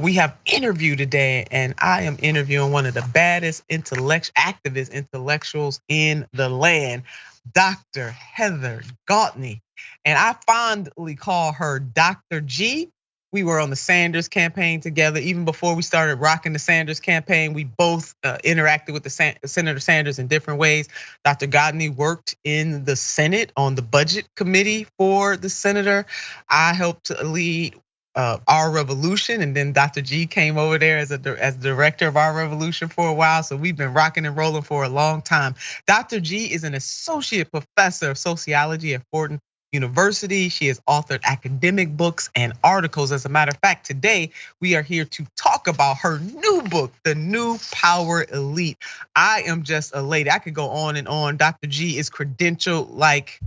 We have interview today, and I am interviewing one of the baddest activist intellectuals in the land, Dr. Heather Gautney. And I fondly call her Dr. G. We were on the Sanders campaign together. Even before we started rocking the Sanders campaign, we both interacted with Senator Sanders in different ways. Dr. Gautney worked in the Senate on the budget committee for the senator. I helped lead Our Revolution, and then Dr. G came over there as director of Our Revolution for a while. So we've been rocking and rolling for a long time. Dr. G is an associate professor of sociology at Fordham University. She has authored academic books and articles. As a matter of fact, today we are here to talk about her new book, The New Power Elite. I am just elated. I could go on and on. Dr. G is credentialed like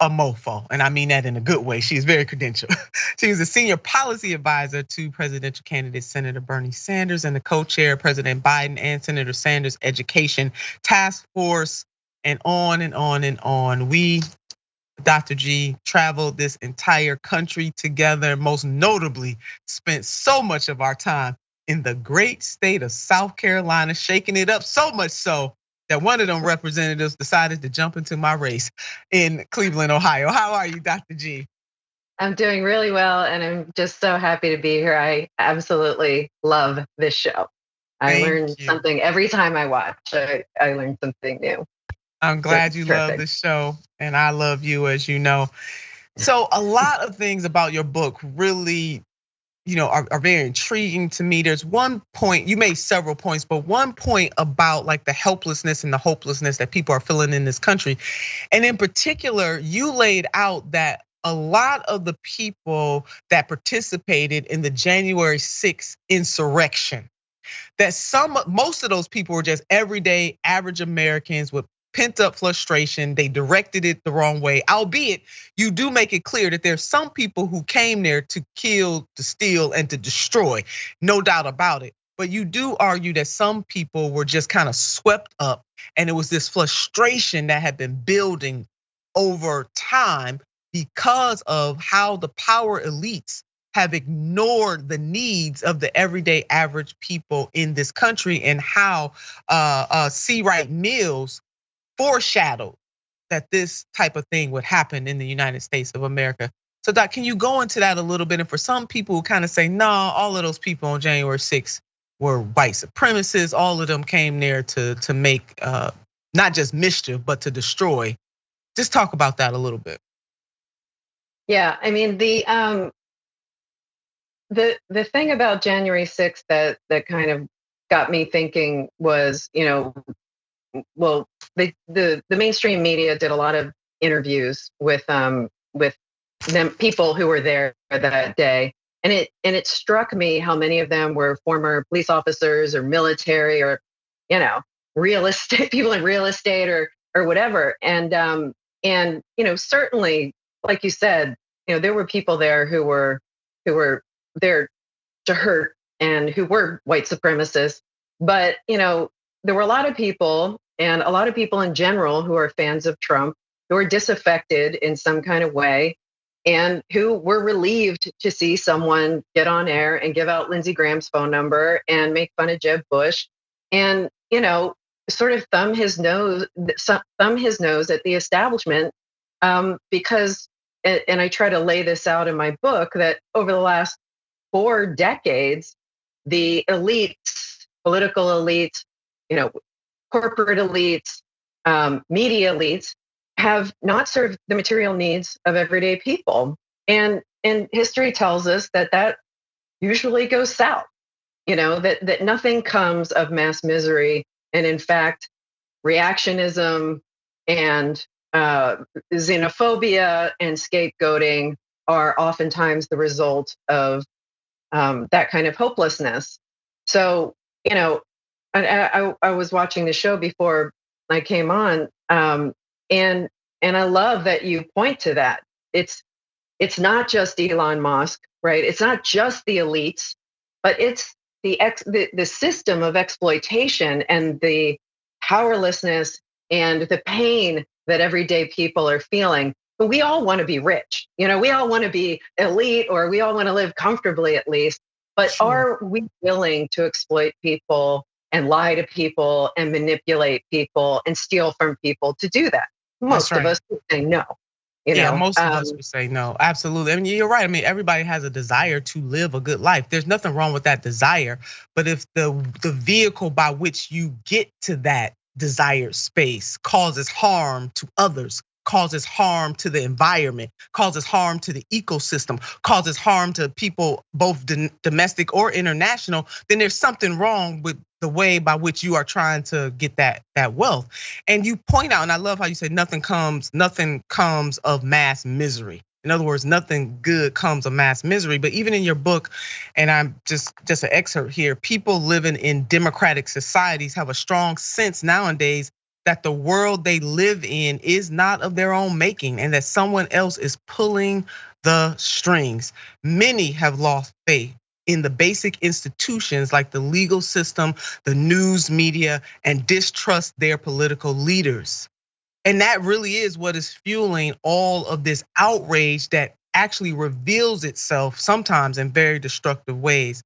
a mofo, and I mean that in a good way. She is very credentialed. She was a senior policy advisor to presidential candidate Senator Bernie Sanders and the co-chair of President Biden and Senator Sanders' education task force, and on and on and on. We, Dr. G, traveled this entire country together, most notably spent so much of our time in the great state of South Carolina, shaking it up so much so that one of them representatives decided to jump into my race in Cleveland, Ohio. How are you, Dr. G? I'm doing really well, and I'm just so happy to be here. I absolutely love this show. I learn something every time I watch. I learn something new. I'm glad you love the show, and I love you, as you know. So a lot of things about your book really, are very intriguing to me. There's one point, you made several points, but one point about like the helplessness and the hopelessness that people are feeling in this country. And in particular, you laid out that a lot of the people that participated in the January 6th insurrection, that most of those people were just everyday average Americans with pent up frustration. They directed it the wrong way, albeit you do make it clear that there's some people who came there to kill, to steal, and to destroy, no doubt about it. But you do argue that some people were just kind of swept up, and it was this frustration that had been building over time because of how the power elites have ignored the needs of the everyday average people in this country, and how C. Wright Mills foreshadowed that this type of thing would happen in the United States of America. So Doc, can you go into that a little bit? And for some people who kind of say, no, all of those people on January 6th were white supremacists. All of them came there to make not just mischief, but to destroy. Just talk about that a little bit. Yeah, I mean, the thing about January 6th that kind of got me thinking was, well, the mainstream media did a lot of interviews with them people who were there that day, and it struck me how many of them were former police officers or military or real estate people in real estate or whatever, and certainly, like you said, there were people there who were there to hurt and who were white supremacists, but there were a lot of people, and a lot of people in general, who are fans of Trump, who are disaffected in some kind of way, and who were relieved to see someone get on air and give out Lindsey Graham's phone number and make fun of Jeb Bush, and sort of thumb his nose at the establishment, because, and I try to lay this out in my book, that over the last 4 decades, the elites, political elites, corporate elites, media elites, have not served the material needs of everyday people. And history tells us that usually goes south, that nothing comes of mass misery. And in fact, reactionism and xenophobia and scapegoating are oftentimes the result of that kind of hopelessness. So, I was watching the show before I came on, and I love that you point to that. It's not just Elon Musk, right? It's not just the elites, but it's the system of exploitation and the powerlessness and the pain that everyday people are feeling. But we all want to be rich, we all want to be elite, or we all want to live comfortably at least. But Sure. are we willing to exploit people and lie to people and manipulate people and steal from people to do that? That's Most of right. us would say no. You Yeah, know, most of us would say no. Absolutely. I mean, you're right. I mean, everybody has a desire to live a good life. There's nothing wrong with that desire. But if the vehicle by which you get to that desired space causes harm to others, causes harm to the environment, causes harm to the ecosystem, causes harm to people both domestic or international, then there's something wrong with the way by which you are trying to get that wealth. And you point out, and I love how you say nothing comes of mass misery. In other words, nothing good comes of mass misery. But even in your book, and I'm just an excerpt here, people living in democratic societies have a strong sense nowadays that the world they live in is not of their own making and that someone else is pulling the strings. Many have lost faith in the basic institutions like the legal system, the news media, and distrust their political leaders. And that really is what is fueling all of this outrage that actually reveals itself sometimes in very destructive ways.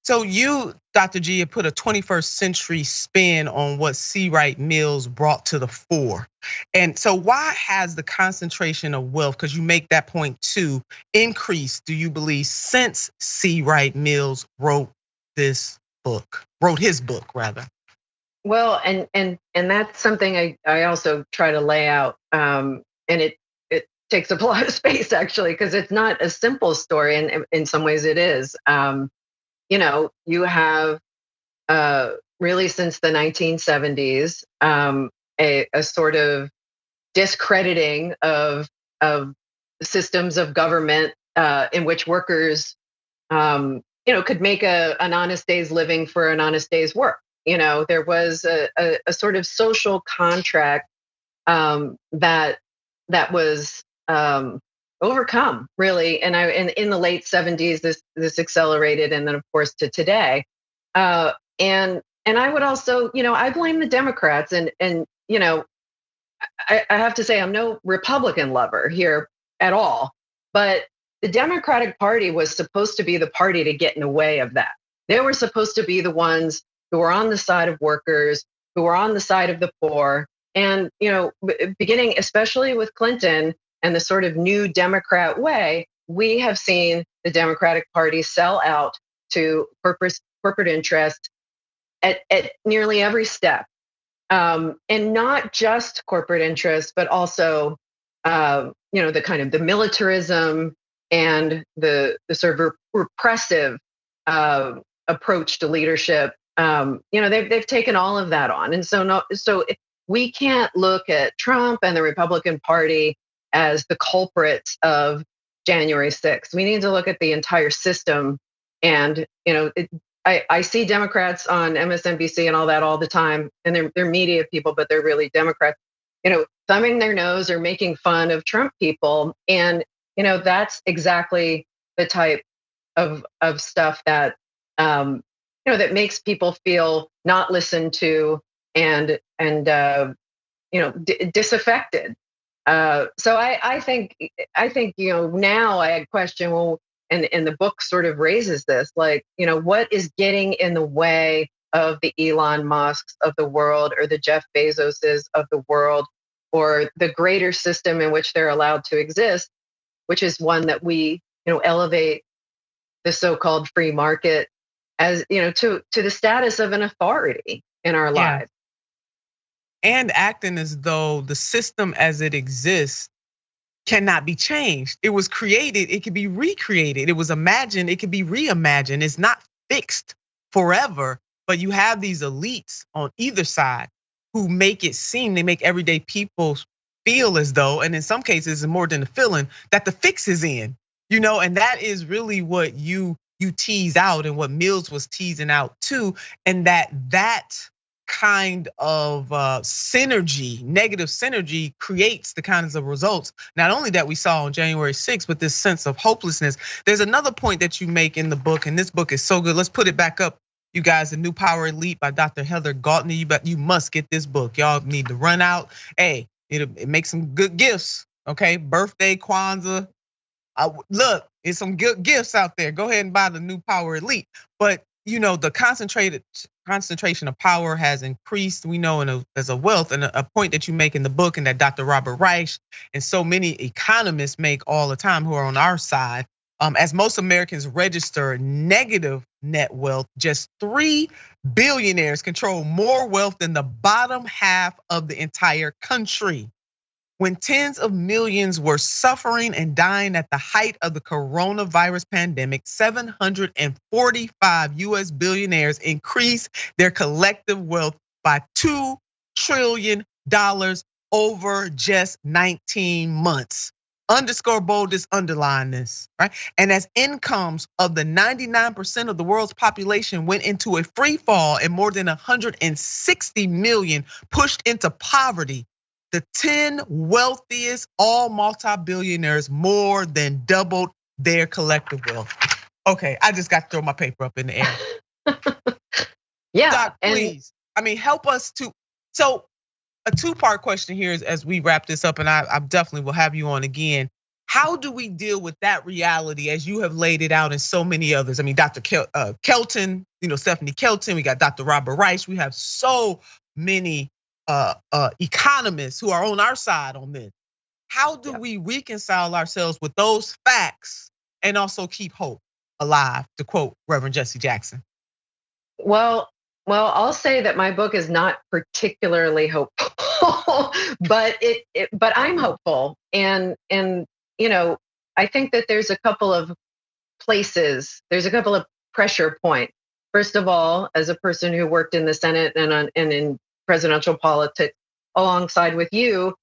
So you, Dr. G, have put a 21st century spin on what C. Wright Mills brought to the fore. And so why has the concentration of wealth, because you make that point too, increased, do you believe, since C. Wright Mills wrote his book rather? well, and that's something I also try to lay out, and it takes up a lot of space actually because it's not a simple story, and in some ways it is. You know, you have really since the 1970s a sort of discrediting of systems of government in which workers could make an honest day's living for an honest day's work. You know, there was a sort of social contract that was overcome really, and in the late 70s this accelerated, and then of course to today. And I would also, I blame the Democrats, and I have to say I'm no Republican lover here at all, but the Democratic Party was supposed to be the party to get in the way of that. They were supposed to be the ones who were on the side of workers, who were on the side of the poor. And, beginning especially with Clinton and the sort of new Democrat way, we have seen the Democratic Party sell out to corporate interest at nearly every step. And not just corporate interests, but also, the kind of the militarism and the sort of repressive approach to leadership. They've taken all of that on, and so we can't look at Trump and the Republican Party as the culprits of January 6th. We need to look at the entire system, and I see Democrats on MSNBC and all that all the time, and they're media people, but they're really Democrats, thumbing their nose or making fun of Trump people. And, that's exactly the type of stuff that, that makes people feel not listened to and disaffected. So I think now I question, well, and the book sort of raises this, like, what is getting in the way of the Elon Musks of the world, or the Jeff Bezoses of the world, or the greater system in which they're allowed to exist, which is one that we elevate the so-called free market as to the status of an authority in our Yeah. lives. And acting as though the system as it exists cannot be changed. It was created, it can be recreated. It was imagined, it can be reimagined. It's not fixed forever, but you have these elites on either side who make it seem, they make everyday people feel as though, and in some cases it's more than a feeling, that the fix is in. And that is really what you tease out, and what Mills was teasing out too, and that kind of synergy, negative synergy, creates the kinds of results, not only that we saw on January 6th, but this sense of hopelessness. There's another point that you make in the book, and this book is so good. Let's put it back up, you guys. The New Power Elite by Dr. Heather Gautney. You must get this book. Y'all need to run out. Hey, it makes some good gifts, okay? Birthday, Kwanzaa, Look, it's some good gifts out there. Go ahead and buy the new Power Elite. But the concentration of power has increased. We know as a wealth, and a point that you make in the book, and that Dr. Robert Reich and so many economists make all the time, who are on our side. As most Americans register negative net wealth, just 3 billionaires control more wealth than the bottom half of the entire country. When tens of millions were suffering and dying at the height of the coronavirus pandemic, 745 US billionaires increased their collective wealth by $2 trillion over just 19 months. Underscore boldest, underline this, right? And as incomes of the 99% of the world's population went into a free fall, and more than 160 million pushed into poverty, the 10 wealthiest, all multi-billionaires, more than doubled their collective wealth. Okay, I just got to throw my paper up in the air. Yeah, Doc, please. Help us to. So, a two-part question here is, as we wrap this up, and I definitely will have you on again. How do we deal with that reality as you have laid it out in so many others? Dr. Kelton, Stephanie Kelton, we got Dr. Robert Reich. We have so many economists who are on our side on this. How do we reconcile ourselves with those facts and also keep hope alive, to quote Reverend Jesse Jackson? Well, I'll say that my book is not particularly hopeful, but I'm hopeful, and I think that there's a couple of places, there's a couple of pressure points. First of all, as a person who worked in the Senate and in presidential politics alongside with you,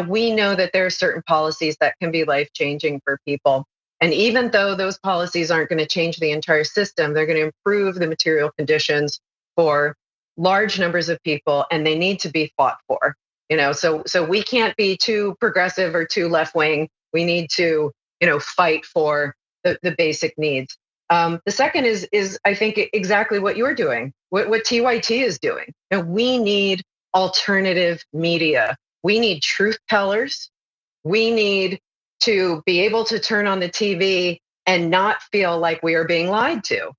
we know that there are certain policies that can be life-changing for people. And even though those policies aren't going to change the entire system, they're going to improve the material conditions for large numbers of people, and they need to be fought for. So we can't be too progressive or too left-wing. We need to, fight for the basic needs. The second is I think exactly what you're doing, what TYT is doing. We need alternative media. We need truth tellers. We need to be able to turn on the TV and not feel like we are being lied to,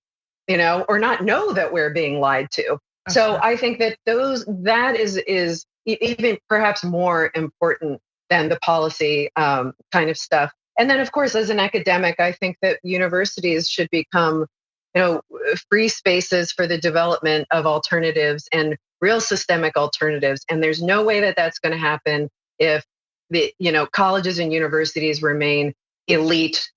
or not know that we're being lied to. So I think that that is even perhaps more important than the policy kind of stuff. And then, of course, as an academic, I think that universities should become, free spaces for the development of alternatives and real systemic alternatives. And there's no way that that's going to happen if the colleges and universities remain elite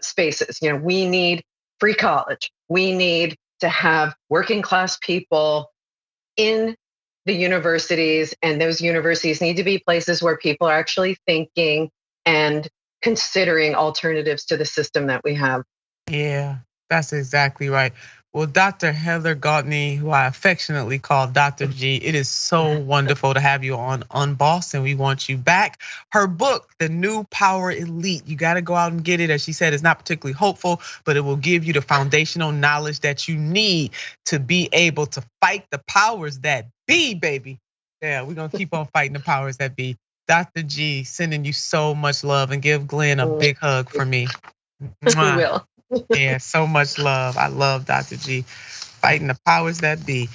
spaces. We need free college. We need to have working class people in the universities, and those universities need to be places where people are actually thinking and considering alternatives to the system that we have. Yeah, that's exactly right. Well, Dr. Heather Gautney, who I affectionately call Dr. G, it is so wonderful to have you on Unbossed, and we want you back. Her book, The New Power Elite, you got to go out and get it. As she said, it's not particularly hopeful, but it will give you the foundational knowledge that you need to be able to fight the powers that be, baby. Yeah, we're going to keep on fighting the powers that be. Dr. G, sending you so much love, and give Glenn a big hug for me. We will. Yeah, so much love. I love Dr. G, fighting the powers that be.